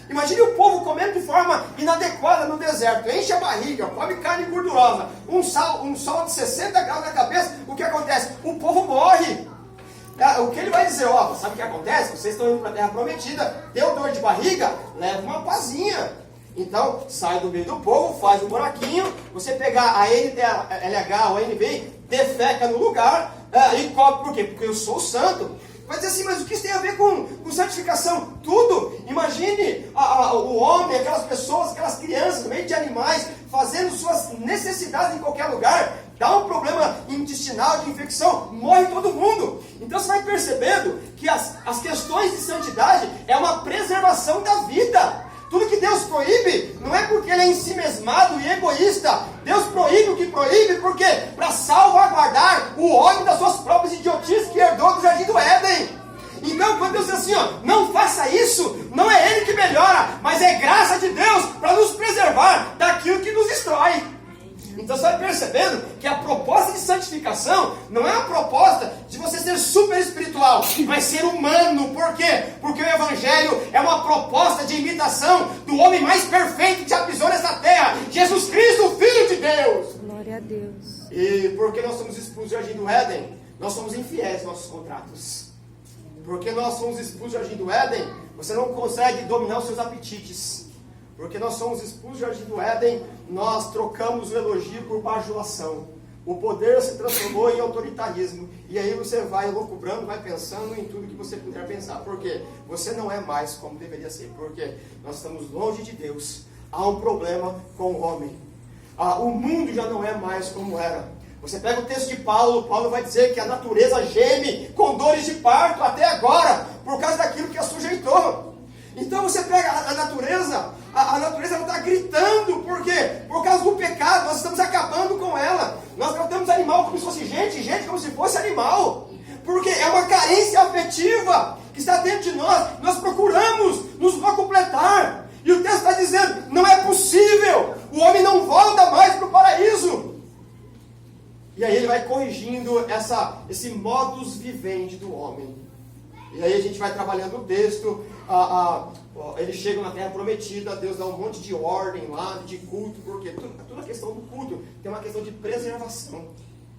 Imagine o povo comendo de forma inadequada no deserto. Enche a barriga, come carne gordurosa, um sol de 60 graus na cabeça. O que acontece? O povo morre. O que ele vai dizer? Ó, sabe o que acontece? Vocês estão indo para a terra prometida, deu dor de barriga, leva uma pazinha. Então, sai do meio do povo, faz um buraquinho, você pegar a NLH ou a NVI, defeca no lugar e cobre. Por quê? Porque eu sou santo. Vai dizer assim, mas o que isso tem a ver com santificação? Tudo! Imagine o homem, aquelas pessoas, aquelas crianças, no meio de animais, fazendo suas necessidades em qualquer lugar. Dá um problema intestinal, de infecção, morre todo mundo. Então você vai percebendo que as questões de santidade é uma preservação da vida. Tudo que Deus proíbe, não é porque Ele é ensimesmado e egoísta. Deus proíbe o que proíbe, por quê? Para salvaguardar o homem das suas próprias idiotices que herdou do Jardim do Éden. Então, quando Deus diz assim, ó, não faça isso, não é Ele que melhora, mas é graça de Deus para nos preservar daquilo que nos destrói. Então você vai percebendo que a proposta de santificação não é a proposta de você ser super espiritual, mas ser humano. Por quê? Porque o Evangelho é uma proposta de imitação do homem mais perfeito que já pisou nessa terra, Jesus Cristo, o Filho de Deus. Glória a Deus. E porque nós somos expulsos do Jardim do Éden, nós somos infiéis nos nossos contratos. Porque nós somos expulsos do Jardim do Éden, você não consegue dominar os seus apetites. Porque nós somos expulsos do Jardim do Éden, nós trocamos o elogio por bajulação. O poder se transformou em autoritarismo. E aí você vai loucubrando, vai pensando em tudo que você puder pensar. Por quê? Você não é mais como deveria ser. Porque nós estamos longe de Deus. Há um problema com o homem. O mundo já não é mais como era. Você pega o texto de Paulo, Paulo vai dizer que a natureza geme com dores de parto até agora, por causa daquilo que a sujeitou. Então você pega a natureza, a natureza está gritando, por quê? Por causa do pecado, nós estamos acabando com ela. Nós tratamos animal como se fosse gente como se fosse animal. Porque é uma carência afetiva que está dentro de nós. Nós procuramos nos completar. E o texto está dizendo, não é possível, o homem não volta mais para o paraíso. E aí ele vai corrigindo esse modus vivendi do homem. E aí a gente vai trabalhando o texto, eles chegam na Terra Prometida, Deus dá um monte de ordem lá, de culto, porque toda a questão do culto tem uma questão de preservação.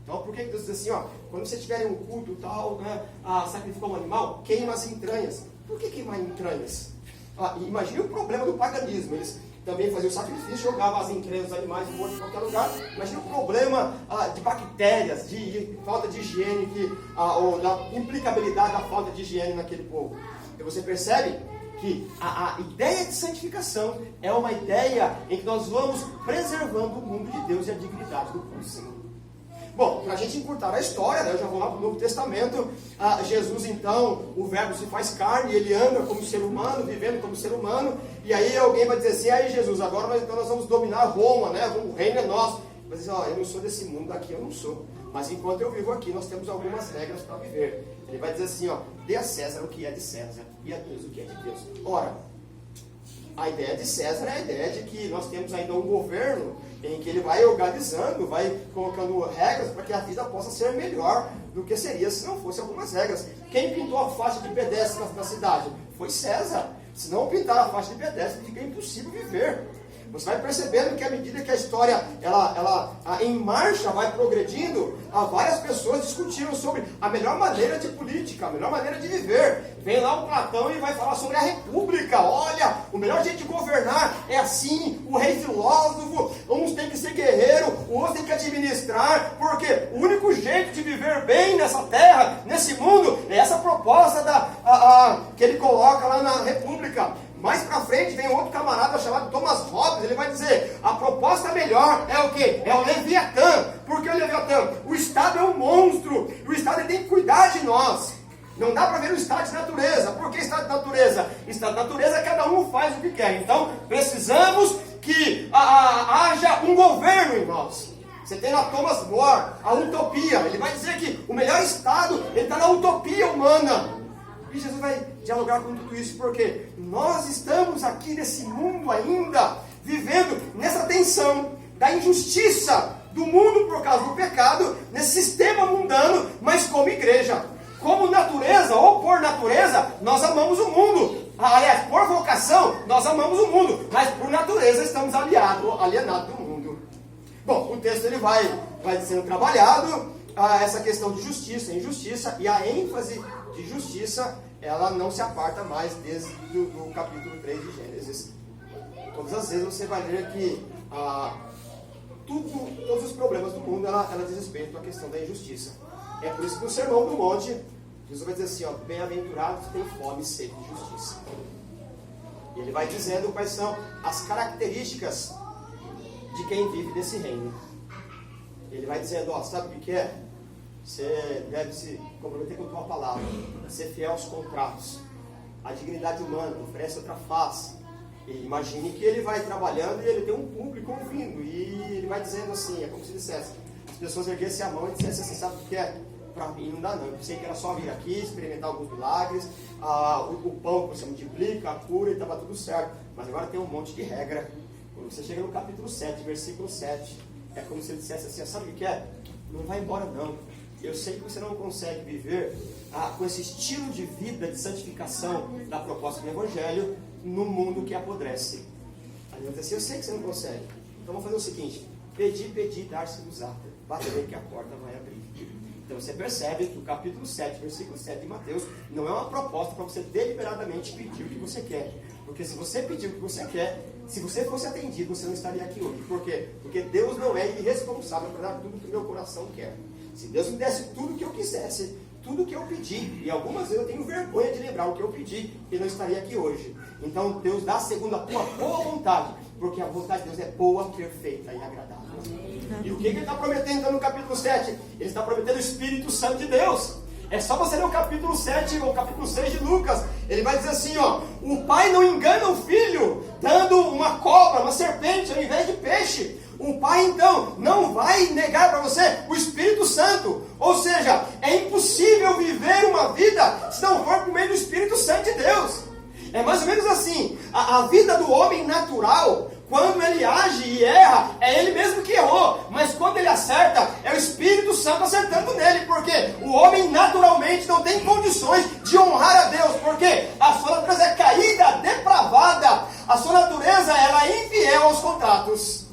Então, por que Deus diz assim, ó, quando você tiver um culto tal, né, sacrificar um animal, queima as entranhas. Por que queimar entranhas? Imagine o problema do paganismo, eles também faziam sacrifício, jogavam as entranhas dos animais mortos em qualquer lugar. Imagina o problema de bactérias, de falta de higiene, ou da implicabilidade da falta de higiene naquele povo. E você percebe que a ideia de santificação é uma ideia em que nós vamos preservando o mundo de Deus e a dignidade do próximo. Bom, para a gente encurtar a história, né, eu já vou lá para o Novo Testamento. Jesus, então, o verbo se faz carne, ele anda como ser humano, vivendo como ser humano. E aí alguém vai dizer assim, aí Jesus, agora nós vamos dominar Roma, né? O reino é nosso. Vai dizer, eu não sou desse mundo aqui, eu não sou. Mas enquanto eu vivo aqui, nós temos algumas regras para viver. Ele vai dizer assim, dê a César o que é de César e a Deus o que é de Deus. Ora, a ideia de César é a ideia de que nós temos ainda um governo em que ele vai organizando, vai colocando regras para que a vida possa ser melhor do que seria se não fosse algumas regras. Quem pintou a faixa de pedestre na cidade? Foi César. Se não pintar a faixa de pedestre, fica impossível viver. Você vai percebendo que à medida que a história ela em marcha vai progredindo, várias pessoas discutiram sobre a melhor maneira de política, a melhor maneira de viver. Vem lá o Platão e vai falar sobre a república. Olha, o melhor jeito de governar é assim, o rei filósofo, uns tem que ser guerreiro, outros tem que administrar, porque o único jeito de viver bem nessa terra, nesse mundo, é essa proposta que ele coloca lá na república. Mais pra frente vem outro camarada chamado Thomas Hobbes, ele vai dizer, a proposta melhor é o quê? É o Leviatã. Por que o Leviatã? O Estado é um monstro, o Estado tem que cuidar de nós. Não dá para ver o estado de natureza. Por que estado de natureza? Estado de natureza, cada um faz o que quer. Então, precisamos que haja um governo em nós. Você tem lá Thomas More, a utopia. Ele vai dizer que o melhor estado, ele está na utopia humana. E Jesus vai dialogar com tudo isso, porque nós estamos aqui nesse mundo ainda, vivendo nessa tensão da injustiça do mundo por causa do pecado, nesse sistema mundano, mas como igreja. Como natureza, ou por natureza, nós amamos o mundo. Aliás, por vocação, nós amamos o mundo, mas por natureza estamos alienados do mundo. Bom, o texto ele vai sendo trabalhado, essa questão de justiça e injustiça, e a ênfase de justiça, ela não se aparta mais desde o capítulo 3 de Gênesis. Todas as vezes você vai ver que todos os problemas do mundo, ela diz respeito à questão da injustiça. É por isso que no Sermão do Monte, Jesus vai dizer assim, bem-aventurados têm fome e sede de justiça. E ele vai dizendo quais são as características de quem vive nesse reino. Ele vai dizendo, sabe o que é? Você deve se comprometer com a tua palavra, ser fiel aos contratos. A dignidade humana oferece outra face. E imagine que ele vai trabalhando e ele tem um público ouvindo. E ele vai dizendo assim, é como se dissesse, as pessoas erguessem a mão e dissessem assim, sabe o que é? Para mim não dá não. Eu pensei que era só vir aqui, experimentar alguns milagres, o pão que você multiplica, a cura e estava tudo certo. Mas agora tem um monte de regra. Quando você chega no capítulo 7, versículo 7, é como se ele dissesse assim, sabe o que é? Não vai embora não. Eu sei que você não consegue viver com esse estilo de vida, de santificação da proposta do Evangelho no mundo que apodrece. Aí ele diz assim, eu sei que você não consegue. Então vamos fazer o seguinte, pedir, dar-se-vos-á. Bater que a porta vai abrir. Então você percebe que o capítulo 7, versículo 7 de Mateus, não é uma proposta para você deliberadamente pedir o que você quer. Porque se você pedir o que você quer, se você fosse atendido, você não estaria aqui hoje. Por quê? Porque Deus não é irresponsável por dar tudo que o meu coração quer. Se Deus me desse tudo o que eu quisesse, tudo o que eu pedi, e algumas vezes eu tenho vergonha de lembrar o que eu pedi, e não estaria aqui hoje. Então Deus dá segundo a tua boa vontade, porque a vontade de Deus é boa, perfeita e agradável. E o que ele está prometendo então no capítulo 7? Ele está prometendo o Espírito Santo de Deus. É só você ler o capítulo 7 ou o capítulo 6 de Lucas. Ele vai dizer assim, o pai não engana o filho, dando uma cobra, uma serpente, ao invés de peixe. O pai então não vai negar para você o Espírito Santo. Ou seja, é impossível viver uma vida se não for por meio do Espírito Santo de Deus. É mais ou menos assim, a vida do homem natural, quando ele age e erra, é ele mesmo que errou. Mas quando ele acerta, é o Espírito Santo acertando nele. Porque o homem naturalmente não tem condições de honrar a Deus. Porque a sua natureza é caída, depravada. A sua natureza ela é infiel aos contratos.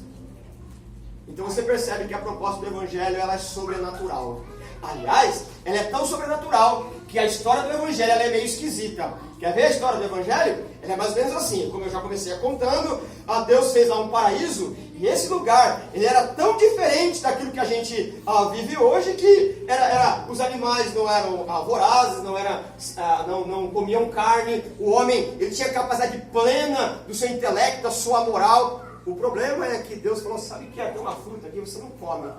Então você percebe que a proposta do Evangelho ela é sobrenatural. Aliás, ela é tão sobrenatural que a história do Evangelho ela é meio esquisita. Quer ver a história do Evangelho? Ela é mais ou menos assim, como eu já comecei contando, Deus fez lá um paraíso, e esse lugar, ele era tão diferente daquilo que a gente vive hoje, que os animais não eram vorazes, não comiam carne, o homem ele tinha capacidade plena do seu intelecto, da sua moral. O problema é que Deus falou, sabe que tem uma fruta aqui, você não come.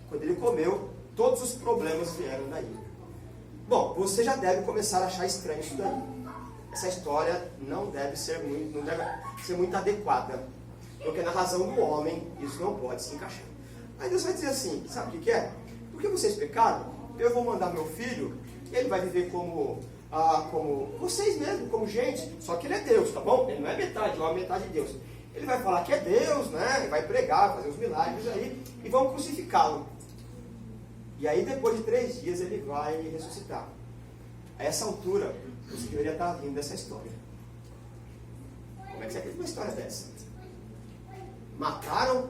Quando ele comeu, todos os problemas vieram daí. Bom, você já deve começar a achar estranho isso daí. Essa história não deve ser muito adequada. Porque na razão do homem, isso não pode se encaixar. Aí Deus vai dizer assim, sabe o que é? Porque vocês pecaram, eu vou mandar meu filho, e ele vai viver como vocês mesmos, como gente. Só que ele é Deus, tá bom? Ele não é metade homem, metade Deus. Ele vai falar que é Deus, né? Ele vai pregar, fazer os milagres aí, e vão crucificá-lo. E aí depois de 3 dias ele vai ressuscitar. A essa altura, você deveria estar rindo dessa história. Como é que você acredita uma história dessa? Mataram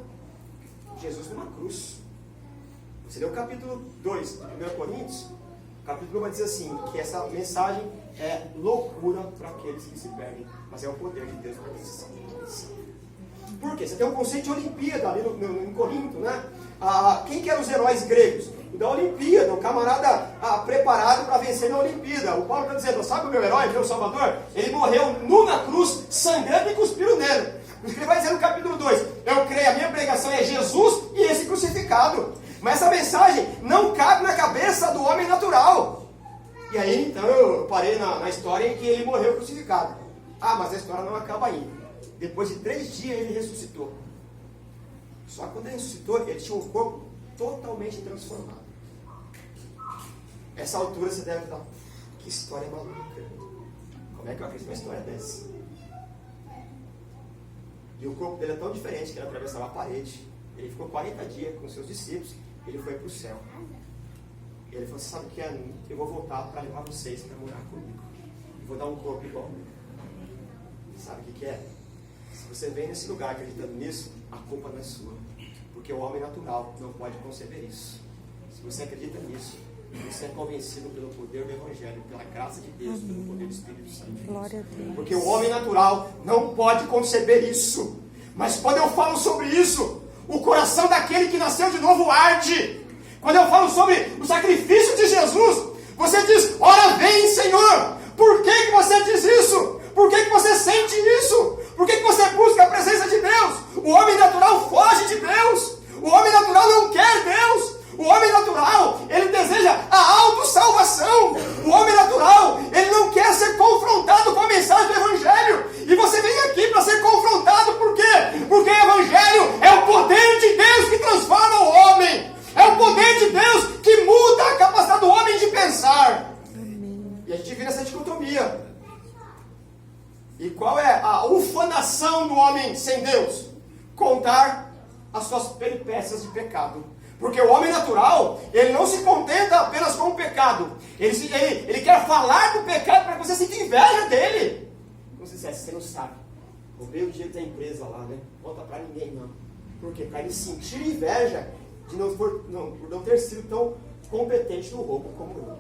Jesus numa cruz. Você lê o capítulo 2 de 1 Coríntios, o capítulo 1 vai dizer assim, que essa mensagem é loucura para aqueles que se perdem, mas é o poder de Deus para aqueles que são salvos. Por quê? Você tem um conceito de Olimpíada ali em Corinto, né? Quem que eram os heróis gregos? Da Olimpíada, o camarada preparado para vencer na Olimpíada. O Paulo está dizendo, sabe o meu herói, meu Salvador? Ele morreu nu na cruz, sangrando e cuspiram nele. Por isso que ele vai dizer no capítulo 2, eu creio, a minha pregação é Jesus e esse crucificado. Mas essa mensagem não cabe na cabeça do homem natural. E aí, então, eu parei na história em que ele morreu crucificado. Mas a história não acaba ainda. Depois de 3 dias ele ressuscitou. Só que quando ele ressuscitou, ele tinha um corpo totalmente transformado. Essa altura você deve estar, que história maluca. Como é que eu acredito numa história dessa? E o corpo dele é tão diferente que ele atravessava a parede. Ele ficou 40 dias com seus discípulos, ele foi para o céu. E ele falou, sabe o que é? Eu vou voltar para levar vocês para morar comigo. E vou dar um corpo igual. Sabe o que é? Se você vem nesse lugar acreditando nisso, a culpa não é sua. Porque o homem natural não pode conceber isso. Se você acredita nisso, você é convencido pelo poder do Evangelho, pela graça de Deus, pelo poder do Espírito Santo. Glória a Deus. Porque o homem natural não pode conceber isso. Mas quando eu falo sobre isso, o coração daquele que nasceu de novo arde. Quando eu falo sobre o sacrifício de Jesus, você diz, ora vem, Senhor. Por que você diz isso? Por que você sente isso? Por que você busca a presença de Deus? O homem natural foge de Deus. O homem natural não quer Deus. O homem natural, ele deseja a autossalvação. O homem natural, ele não quer ser confrontado com a mensagem do Evangelho. E você vem aqui para ser confrontado, por quê? Porque o Evangelho é o poder de Deus que transforma o homem. É o poder de Deus que muda a capacidade do homem de pensar. Amém. E a gente vira essa dicotomia. E qual é a ufanação do homem sem Deus? Contar as suas peripécias de pecado. Porque o homem natural, ele não se contenta apenas com o pecado. Ele quer falar do pecado para que você sinta inveja dele. Como se dissesse, você não sabe. Roubei o dia da empresa lá, né? Conta para ninguém, não. Por quê? Para ele sentir inveja de por não ter sido tão competente no roubo como eu.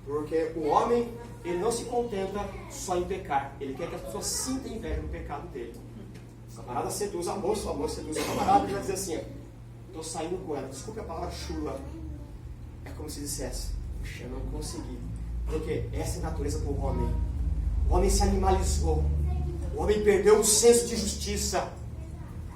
Porque o homem, ele não se contenta só em pecar. Ele quer que as pessoas sintam inveja do pecado dele. O camarada seduz a moça seduz o camarada e vai dizer assim, estou saindo com ela. Desculpe a palavra chula. É como se dissesse, puxa, eu não consegui. Porque essa é a natureza do homem. O homem se animalizou. O homem perdeu o senso de justiça.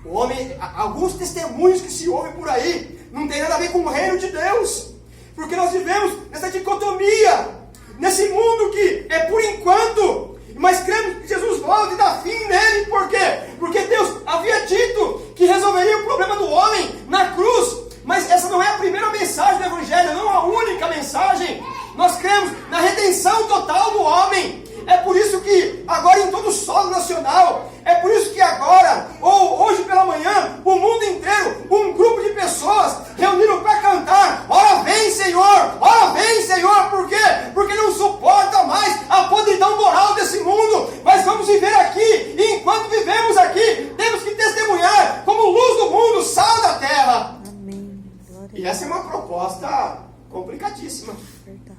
O homem, alguns testemunhos que se ouvem por aí, não tem nada a ver com o reino de Deus. Porque nós vivemos nessa dicotomia, nesse mundo que é por enquanto, mas cremos que Jesus volta e dá fim nele. Por quê? Porque Deus havia dito que resolveria o problema do homem na cruz. Mas essa não é a primeira mensagem do Evangelho, não a única mensagem. Nós cremos na redenção total do homem. É por isso que agora em todo o solo nacional, é por isso que agora, ou hoje pela manhã, o mundo inteiro, um grupo de pessoas reuniram para cantar, ora vem Senhor, por quê? Porque não suporta mais a podridão moral desse mundo, mas vamos viver aqui, e enquanto vivemos aqui, temos que testemunhar como luz do mundo, sal da terra. Amém. Glória a E essa é uma proposta complicadíssima. Verdade.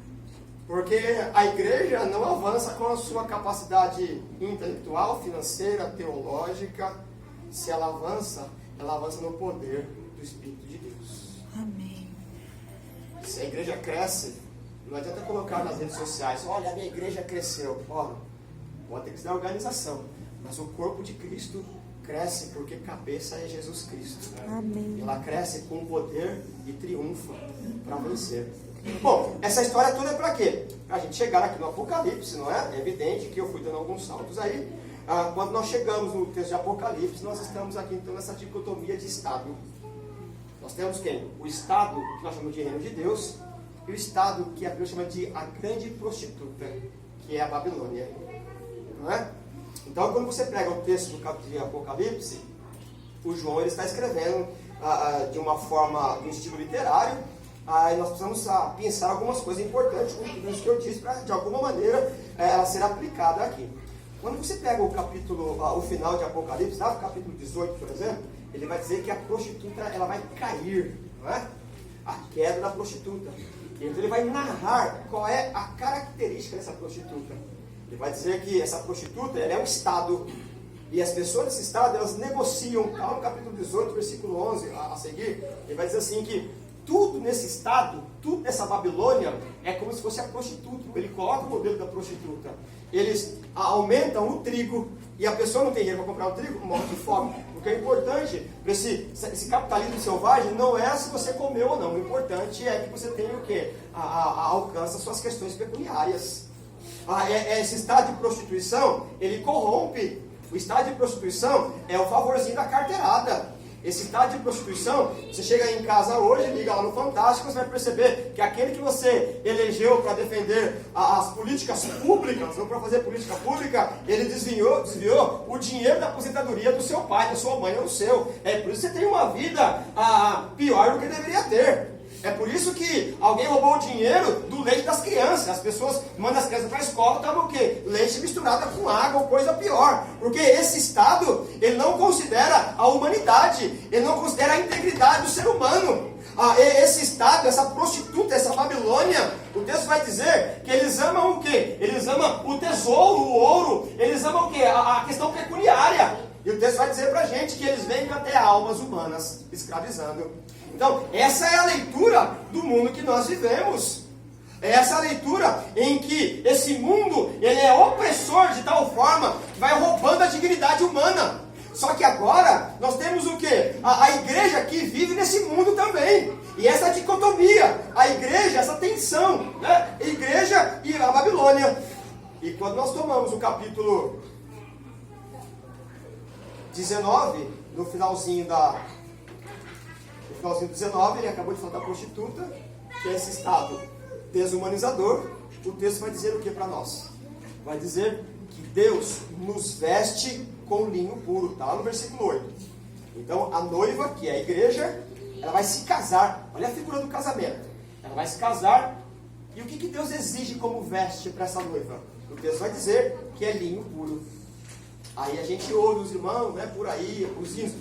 Porque a igreja não avança com a sua capacidade intelectual, financeira, teológica. Se ela avança no poder do Espírito de Deus. Amém. Se a igreja cresce, não adianta colocar nas redes sociais, olha, a minha igreja cresceu. Ora, pode ter que ser a organização, mas o corpo de Cristo cresce porque cabeça é Jesus Cristo. Amém. Ela cresce com poder e triunfa para vencer. Bom, essa história toda é para quê? Para a gente chegar aqui no Apocalipse, não é? É evidente que eu fui dando alguns saltos aí. Quando nós chegamos no texto de Apocalipse, nós estamos aqui então nessa dicotomia de Estado. Nós temos quem? O Estado que nós chamamos de reino de Deus e o Estado que a Bíblia chama de a grande prostituta, que é a Babilônia. Não é? Então, quando você pega o texto do capítulo de Apocalipse, o João ele está escrevendo de uma forma, de um estilo literário. Aí nós precisamos pensar algumas coisas importantes com tudo isso que eu disse, para de alguma maneira ela ser aplicada aqui. Quando você pega o capítulo, o final de Apocalipse, o capítulo 18, por exemplo, ele vai dizer que a prostituta ela vai cair, não é? A queda da prostituta. Então ele vai narrar qual é a característica dessa prostituta. Ele vai dizer que essa prostituta ela é um estado. E as pessoas desse estado, elas negociam. Lá no capítulo 18, versículo 11, a seguir, ele vai dizer assim que tudo nesse estado, tudo nessa Babilônia, é como se fosse a prostituta. Ele coloca o modelo da prostituta. Eles aumentam o trigo, e a pessoa não tem dinheiro para comprar o trigo, morre de fome. O que é importante para esse capitalismo selvagem não é se você comeu ou não. O importante é que você tenha o quê? Alcança suas questões pecuniárias. Esse estado de prostituição, ele corrompe. O estado de prostituição é o favorzinho da carteirada. Esse estado de prostituição, você chega em casa hoje, liga lá no Fantástico, você vai perceber que aquele que você elegeu para defender as políticas públicas, ou para fazer política pública, ele desviou o dinheiro da aposentadoria do seu pai, da sua mãe ou do seu. É por isso que você tem uma vida pior do que deveria ter. É por isso que alguém roubou o dinheiro do leite das crianças. As pessoas mandam as crianças para a escola, tomam o quê? Leite misturado com água ou coisa pior. Porque esse Estado, ele não considera a humanidade, ele não considera a integridade do ser humano. Esse Estado, essa prostituta, essa Babilônia, o texto vai dizer que eles amam o quê? Eles amam o tesouro, o ouro, eles amam o quê? A questão pecuniária. E o texto vai dizer pra gente que eles vendem até almas humanas, escravizando. Então, essa é a leitura do mundo que nós vivemos. Essa é a leitura em que esse mundo, ele é opressor de tal forma que vai roubando a dignidade humana. Só que agora, nós temos o quê? A igreja que vive nesse mundo também. E essa dicotomia, a igreja, essa tensão, né? A igreja e a Babilônia. E quando nós tomamos o capítulo 19, no finalzinho 19, ele acabou de falar da prostituta, que é esse estado desumanizador. O texto vai dizer o que para nós? Vai dizer que Deus nos veste com linho puro, tá lá no versículo 8. Então a noiva, que é a igreja, ela vai se casar. Olha a figura do casamento. Ela vai se casar. E o que Deus exige como veste para essa noiva? O texto vai dizer que é linho puro. Aí a gente ouve os irmãos, né, por aí, os hinos.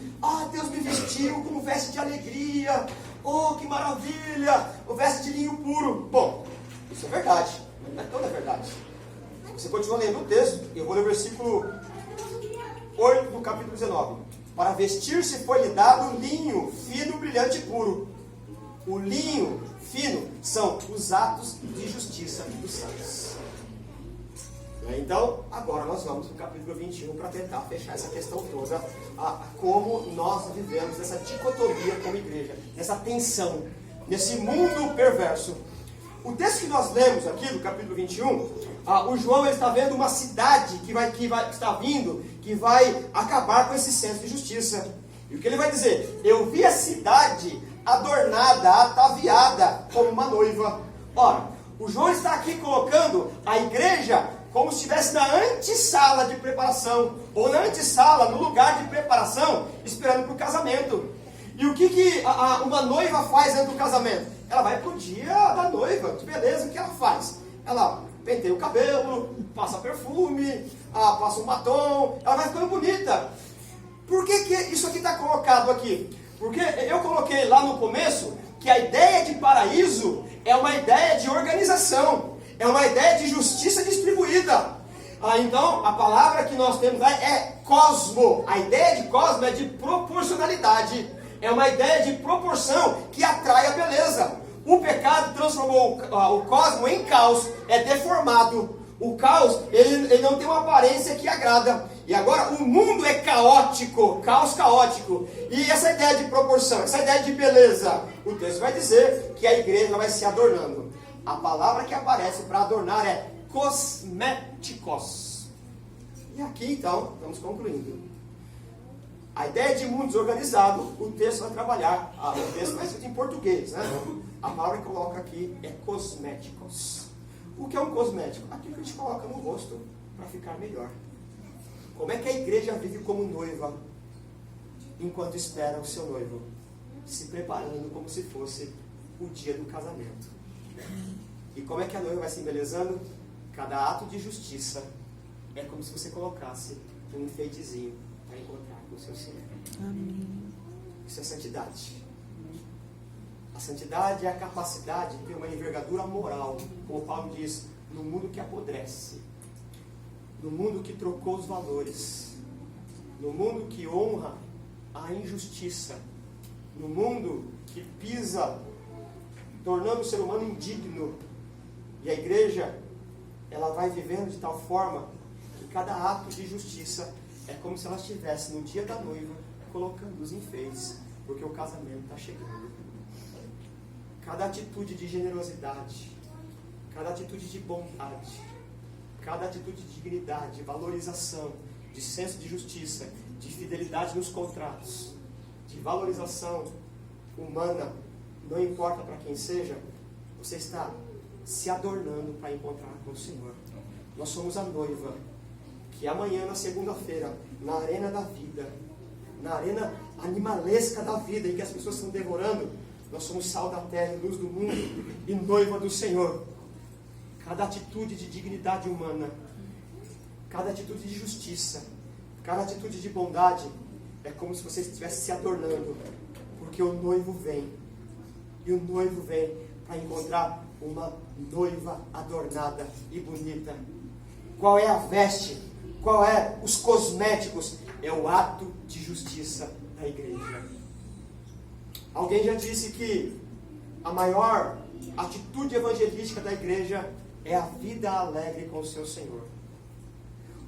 Deus me vestiu como veste de alegria. Oh, que maravilha! O veste de linho puro. Bom, isso é verdade. Não é toda verdade. Você continua lendo o texto. Eu vou ler o versículo 8 do capítulo 19. Para vestir-se foi-lhe dado linho fino, brilhante e puro. O linho fino são os atos de justiça dos santos. Então, agora nós vamos no capítulo 21 para tentar fechar essa questão toda, como nós vivemos essa dicotomia como igreja, essa tensão, nesse mundo perverso. O texto que nós lemos aqui, do capítulo 21, o João ele está vendo uma cidade que está vindo, que vai acabar com esse senso de justiça. E o que ele vai dizer? Eu vi a cidade adornada, ataviada, como uma noiva. Ora, o João está aqui colocando a igreja como se estivesse na antessala de preparação, ou na antessala, no lugar de preparação, esperando para o casamento. E o que uma noiva faz antes do casamento? Ela vai para o dia da noiva, beleza, o que ela faz? Ela penteia o cabelo, passa perfume, passa um batom, ela vai ficando bonita. Por que isso aqui está colocado aqui? Porque eu coloquei lá no começo que a ideia de paraíso é uma ideia de organização. É uma ideia de justiça distribuída. Então, a palavra que nós temos lá é cosmo. A ideia de cosmo é de proporcionalidade. É uma ideia de proporção que atrai a beleza. O pecado transformou o cosmo em caos. É deformado. O caos, ele não tem uma aparência que agrada. E agora o mundo é caótico. Caos caótico. E essa ideia de proporção, essa ideia de beleza, o texto vai dizer que a igreja vai se adornando. A palavra que aparece para adornar é cosméticos. E aqui então, estamos concluindo. A ideia de mundo desorganizado, o texto vai trabalhar. O texto vai escrito em português, né? A palavra que coloca aqui é cosméticos. O que é um cosmético? Aquilo que a gente coloca no rosto para ficar melhor. Como é que a igreja vive como noiva enquanto espera o seu noivo? Se preparando como se fosse o dia do casamento. E como é que a noiva vai se embelezando? Cada ato de justiça é como se você colocasse um enfeitezinho para encontrar com o seu Senhor. Amém. Isso é santidade. A santidade é a capacidade de ter uma envergadura moral, como Paulo diz, no mundo que apodrece, no mundo que trocou os valores, no mundo que honra a injustiça, no mundo que pisa, tornando o ser humano indigno. E a igreja, ela vai vivendo de tal forma que cada ato de justiça é como se ela estivesse no dia da noiva colocando os enfeites, porque o casamento está chegando. Cada atitude de generosidade, cada atitude de bondade, cada atitude de dignidade, de valorização, de senso de justiça, de fidelidade nos contratos, de valorização humana, não importa para quem seja, você está se adornando para encontrar com o Senhor. Nós somos a noiva, que amanhã, na segunda-feira, na arena da vida, na arena animalesca da vida, em que as pessoas estão devorando, Nós somos sal da terra e luz do mundo e noiva do Senhor. Cada atitude de dignidade humana, cada atitude de justiça, cada atitude de bondade é como se você estivesse se adornando, porque o noivo vem. E o noivo vem para encontrar uma noiva adornada e bonita. Qual é a veste? Qual é os cosméticos? É o ato de justiça da igreja. Alguém já disse que a maior atitude evangelística da igreja é a vida alegre com o seu Senhor.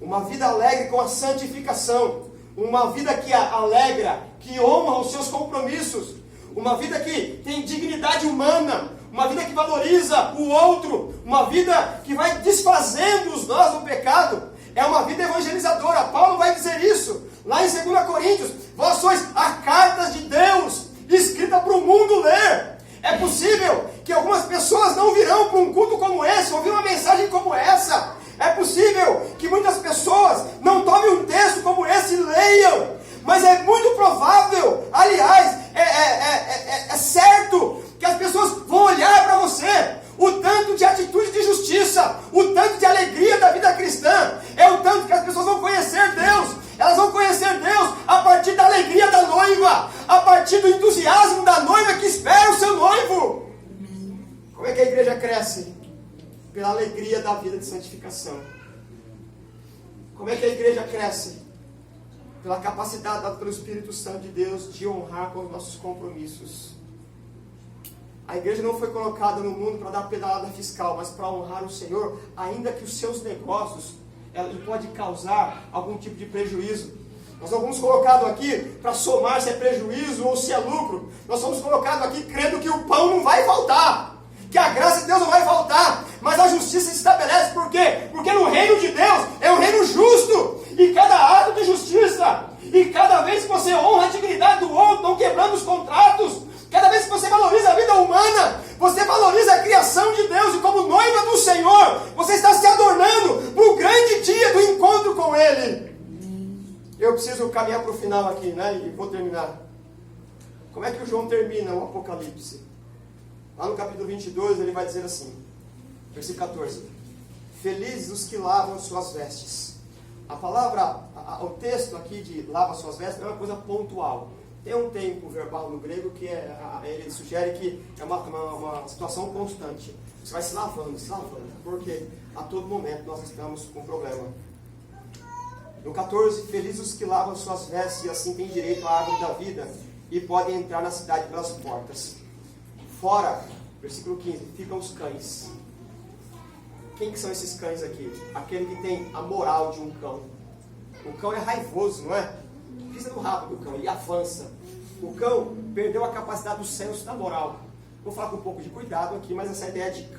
Uma vida alegre com a santificação. Uma vida que alegra, que honra os seus compromissos. Uma vida que tem dignidade humana. Uma vida que valoriza o outro. Uma vida que vai desfazendo os nós do pecado. É uma vida evangelizadora. Paulo vai dizer isso lá em 2 Coríntios. Vós sois a carta de Deus, escrita para o mundo ler. É possível que algumas pessoas não virão para um culto como esse, ouvir uma mensagem como essa. É possível que muitas pessoas não tomem um texto como esse e leiam. Mas é muito provável, aliás, é certo que as pessoas vão olhar para você. O tanto de atitude de justiça, o tanto de alegria da vida cristã, é o tanto que as pessoas vão conhecer Deus. Elas vão conhecer Deus a partir da alegria da noiva, a partir do entusiasmo da noiva que espera o seu noivo. Como é que a igreja cresce? Pela alegria da vida de santificação. Como é que a igreja cresce? Pela capacidade dada pelo Espírito Santo de Deus de honrar com os nossos compromissos. A igreja não foi colocada no mundo para dar pedalada fiscal, mas para honrar o Senhor, ainda que os seus negócios ele pode causar algum tipo de prejuízo. Nós não fomos colocados aqui para somar se é prejuízo ou se é lucro. Nós fomos colocados aqui crendo que o pão não vai faltar, que a graça de Deus não vai faltar, mas a justiça se estabelece. Por quê? Porque no reino de Deus é um reino justo, e cada ato de justiça, e cada vez que você honra a dignidade do outro, não quebrando os contratos, cada vez que você valoriza a vida humana, você valoriza a criação de Deus, e como noiva do Senhor, você está se adornando para o grande dia do encontro com Ele. Eu preciso caminhar para o final aqui, né? E vou terminar. Como é que o João termina o Apocalipse? Lá no capítulo 22, ele vai dizer assim, versículo 14: Felizes os que lavam suas vestes. A palavra, o texto aqui de lava suas vestes não é uma coisa pontual. Tem um tempo verbal no grego que ele sugere que é uma situação constante. Você vai se lavando, porque a todo momento nós estamos com problema. No 14, felizes os que lavam suas vestes e assim têm direito à árvore da vida e podem entrar na cidade pelas portas. Fora, versículo 15, ficam os cães. Quem que são esses cães aqui? Aquele que tem a moral de um cão. O cão é raivoso, não é? Pisa no rabo do cão, ele avança. O cão perdeu a capacidade do senso da moral. Vou falar com um pouco de cuidado aqui, mas essa ideia de